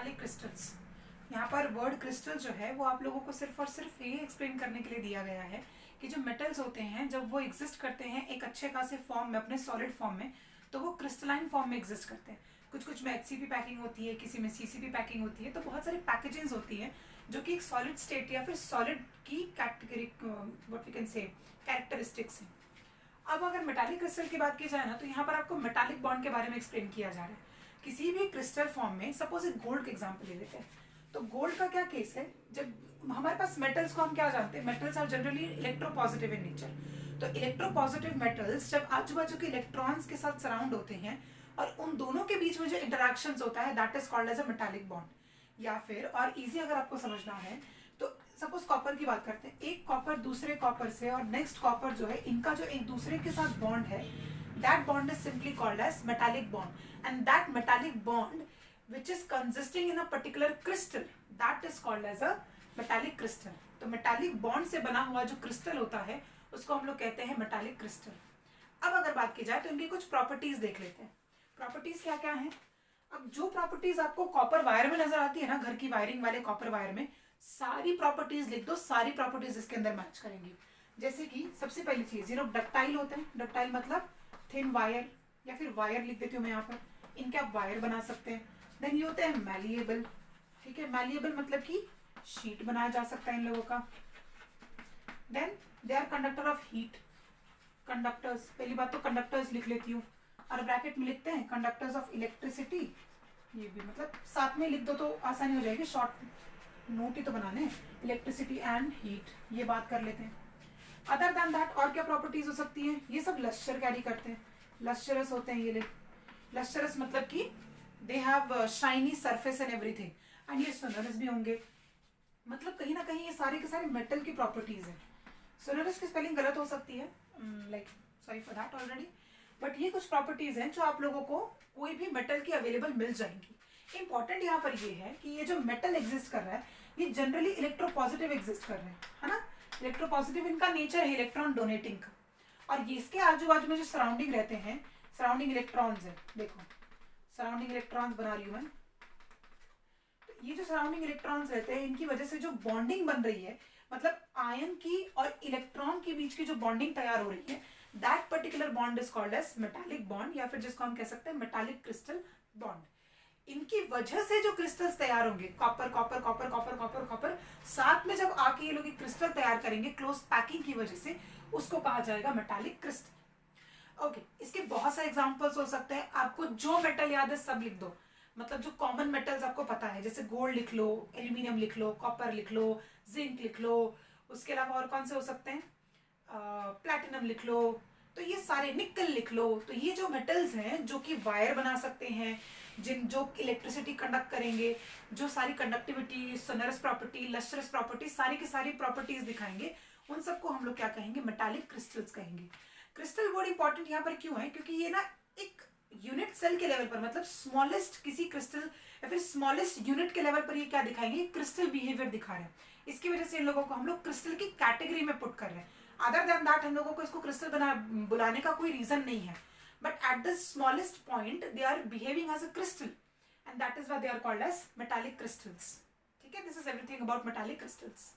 Metallic crystals. यहाँ पर word crystal जो है वो आप लोगों को सिर्फ और सिर्फ ये एक्सप्लेन करने के लिए दिया गया है कि जो मेटल्स होते हैं जब वो एग्जिस्ट करते हैं एक अच्छे खासे फॉर्म में, अपने सॉलिड फॉर्म में, तो वो क्रिस्टलाइन फॉर्म में एग्जिस्ट करते हैं। कुछ कुछ में HCP पैकिंग होती है, किसी में CCP पैकिंग होती है, तो बहुत सारी पैकेजिंग्स होती है जो कि एक सॉलिड स्टेट या फिर सॉलिड की category, what we can say, characteristics है। अब अगर मेटालिक क्रिस्टल की बात की जाए ना, तो यहाँ पर आपको मेटालिक बॉन्ड के बारे में एक्सप्लेन किया जा रहा है। किसी भी क्रिस्टल फॉर्म में, सपोज एक गोल्ड का एग्जांपल ले लेते हैं, तो गोल्ड का क्या केस है, जब हमारे पास मेटल्स को हम क्या जानते हैं, metals are generally electropositive in nature. तो इलेक्ट्रोपॉजिटिव मेटल्स जब आजू बाजू के इलेक्ट्रॉन्स के साथ सराउंड होते हैं और उन दोनों के बीच में जो इंटरेक्शन होता है, that is called as a metallic bond. या फिर और इजी अगर आपको समझना है तो सपोज कॉपर की बात करते हैं, एक कॉपर दूसरे कॉपर से और नेक्स्ट कॉपर जो है, इनका जो एक दूसरे के साथ बॉन्ड है, that bond is simply called as metallic bond. And that metallic bond which is consisting in a particular crystal, that is called as a metallic crystal। तो मेटालिक बॉन्ड से बना हुआ जो क्रिस्टल होता है उसको हम लोग कहते हैं मेटालिक क्रिस्टल। अब अगर बात की जाए तो इनकी कुछ प्रॉपर्टीज देख लेते हैं। प्रॉपर्टीज क्या क्या हैं? अब जो प्रॉपर्टीज आपको कॉपर वायर में नजर आती है ना, घर की वायरिंग वाले कॉपर वायर में, सारी प्रॉपर्टीज लिख दो, सारी प्रॉपर्टीज इसके अंदर मैच करेंगी। जैसे कि सबसे पहली चीज, ये लोग डक्टाइल होते हैं। डक्टाइल मतलब थिन वायर, या फिर वायर लिख देती हूँ मैं यहाँ पर, इनके आप वायर बना सकते हैं। देन ये होते हैं मैलिएबल, ठीक है, मैलिएबल मतलब कि शीट बनाया जा सकता है इन लोगों का। Then they are conductor of heat, conductors, पहली बात तो कंडक्टर्स लिख लेती हूँ और ब्रैकेट में लिखते हैं कंडक्टर्स ऑफ इलेक्ट्रिसिटी। ये भी मतलब साथ में लिख दो तो आसानी हो जाएगी, शॉर्ट नोट ही तो बनाने हैं, इलेक्ट्रिसिटी एंड हीट, ये बात कर लेते हैं। अदर दैन दैट और क्या प्रॉपर्टीज हो सकती हैं? ये सब लस्टर कैरी करते हैं, लस्टरस होते हैं ये। लस्टरस मतलब कि they have shiny surface and everything, and ये सोनरस भी होंगे। मतलब कहीं ना कहीं ये सारे के सारे मेटल की प्रॉपर्टीज हैं। सोनरस की स्पेलिंग गलत हो सकती है, like sorry for that already, but ये कुछ प्रॉपर्टीज हैं जो आप लोगों को कोई भी मेटल की अवेलेबल मिल जाएंगी। इंपॉर्टेंट यहाँ पर ये है कि ये जो मेटल एग्जिस्ट कर रहा है ये जनरली इलेक्ट्रोपॉजिटिव एग्जिस्ट कर रहे हैं, है ना। इलेक्ट्रोपॉजिटिव इनका नेचर है, इलेक्ट्रॉन डोनेटिंग का। और ये इसके आजू बाजू में जो सराउंडिंग रहते हैं, सराउंडिंग इलेक्ट्रॉन्स है, देखो सराउंडिंग इलेक्ट्रॉन्स बना रही हूं मैं। तो ये जो सराउंडिंग इलेक्ट्रॉन्स रहते हैं, इनकी वजह से जो बॉन्डिंग बन रही है, मतलब आयन की और इलेक्ट्रॉन के बीच की जो बॉन्डिंग तैयार हो रही है, that particular bond is called as metallic bond, या फिर जिसको हम कह सकते हैं मेटालिक क्रिस्टल बॉन्ड। इनकी वजह से जो क्रिस्टल्स तैयार होंगे, copper copper copper copper copper copper, साथ में जब आके ये लोग क्रिस्टल तैयार करेंगे क्लोज पैकिंग की वजह से, उसको कहा जाएगा मेटालिक क्रिस्टल। ओके, इसके बहुत सारे एग्जांपल्स हो सकते हैं। आपको जो मेटल याद है सब लिख दो, मतलब जो कॉमन मेटल्स आपको पता है, जैसे गोल्ड लिख लो, एल्यूमिनियम लिख लो, कॉपर लिख लो, जिंक लिख लो, उसके अलावा और कौन से हो सकते हैं, प्लैटिनम लिख लो, तो ये सारे, निकल लिख लो। तो ये जो मेटल्स हैं जो कि वायर बना सकते हैं, जो इलेक्ट्रिसिटी कंडक्ट करेंगे, जो सारी conductivity, sonorous property, lustrous property, सारी की सारी प्रॉपर्टीज दिखाएंगे, उन सबको हम लोग क्या कहेंगे, मेटालिक क्रिस्टल्स कहेंगे। क्रिस्टल बहुत इंपॉर्टेंट यहाँ पर क्यों है? क्योंकि ये ना एक यूनिट सेल के लेवल पर, मतलब स्मॉलेस्ट किसी क्रिस्टल या फिर स्मॉलेस्ट यूनिट के लेवल पर ये क्या दिखाएंगे, क्रिस्टल बिहेवियर दिखा रहे हैं। इसकी वजह से इन लोगों को हम लोग क्रिस्टल की कैटेगरी में पुट कर रहे हैं। अदर देन दैट हम लोगों को इसको क्रिस्टल बुलाने का कोई रीजन नहीं है, but at the smallest point they are behaving as a crystal, and that is why they are called as metallic crystals. ठीक है, this is everything about metallic crystals.